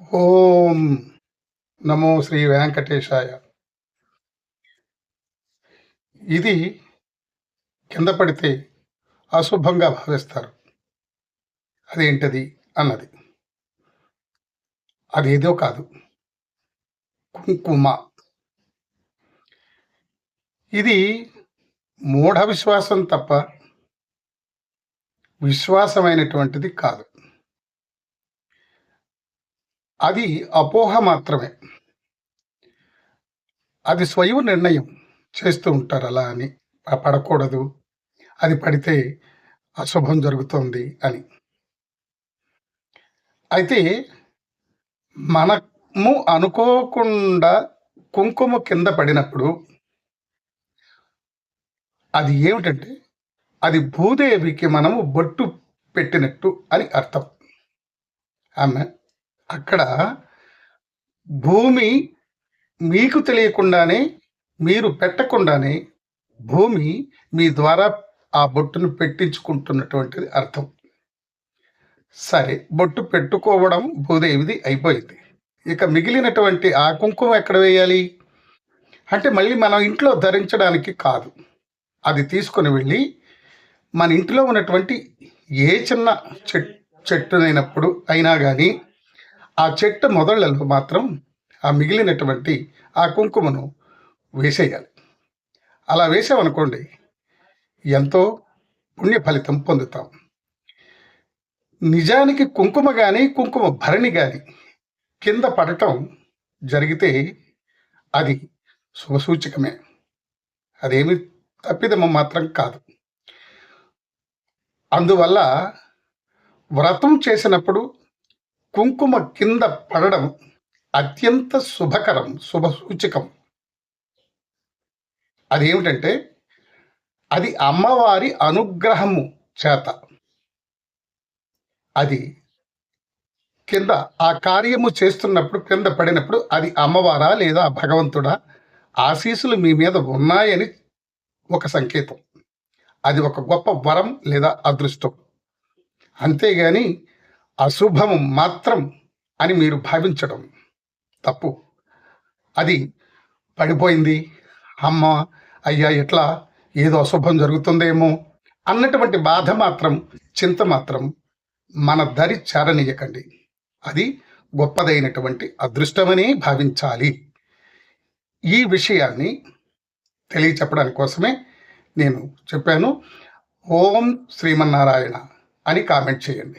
ఓం నమో శ్రీ వెంకటేశాయ. ఇది కింద పడితే అశుభంగా భావిస్తారు. అదేంటది అన్నది. అదేదో కాదు. కుంకుమ. ఇది మూఢ విశ్వాసం తప్ప విశ్వాసమైనటువంటిది కాదు. అది అపోహ మాత్రమే. అది స్వయం నిర్ణయం చేస్తూ ఉంటారు అలా అని. పడకూడదు, అది పడితే అశుభం జరుగుతోంది అని. అయితే మనము అనుకోకుండా కుంకుమ కింద పడినప్పుడు అది ఏమిటంటే, అది భూదేవికి మనము బొట్టు పెట్టినట్టు అని అర్థం. ఆమె అక్కడ భూమి మీకు తెలియకుండానే, మీరు పెట్టకుండానే భూమి మీ ద్వారా ఆ బొట్టును పెట్టించుకుంటున్నటువంటిది అర్థం. సరే, బొట్టు పెట్టుకోవడం భూదేవిది అయిపోయింది. ఇక మిగిలినటువంటి ఆ కుంకుమ ఎక్కడ వేయాలి అంటే, మళ్ళీ మనం ఇంట్లో ధరించడానికి కాదు. అది తీసుకొని వెళ్ళి మన ఇంట్లో ఉన్నటువంటి ఏ చిన్న చెట్టునైనప్పుడు అయినా కానీ ఆ చెట్టు మొదళ్లలో మాత్రం ఆ మిగిలినటువంటి ఆ కుంకుమను వేసేయాలి. అలా వేసామనుకోండి, ఎంతో పుణ్య ఫలితం పొందుతాం. నిజానికి కుంకుమ కానీ, కుంకుమ భరణి కానీ కింద పడటం జరిగితే అది శుభసూచకమే. అదేమి తప్పిదము మాత్రం కాదు. అందువల్ల వ్రతం చేసినప్పుడు కుంకుమ కింద పడడం అత్యంత శుభకరం, శుభసూచకం. అదేమిటంటే, అది అమ్మవారి అనుగ్రహము చేత అది కింద ఆ కార్యము చేస్తున్నప్పుడు కింద పడినప్పుడు అది అమ్మవారా లేదా భగవంతుడా ఆశీస్సులు మీ మీద ఉన్నాయని ఒక సంకేతం. అది ఒక గొప్ప వరం లేదా అదృష్టం. అంతేగాని అశుభము మాత్రం అని మీరు భావించడం తప్పు. అది పడిపోయింది, అమ్మ అయ్యా ఎట్లా ఏదో అశుభం జరుగుతుందేమో అన్నటువంటి బాధ మాత్రం, చింత మాత్రం మన దరి చేరనీయకండి. అది గొప్పదైనటువంటి అదృష్టమని భావించాలి. ఈ విషయాన్ని తెలియచెప్పడానికి కోసమే నేను చెప్పాను. ఓం శ్రీమన్నారాయణ అని కామెంట్ చేయండి.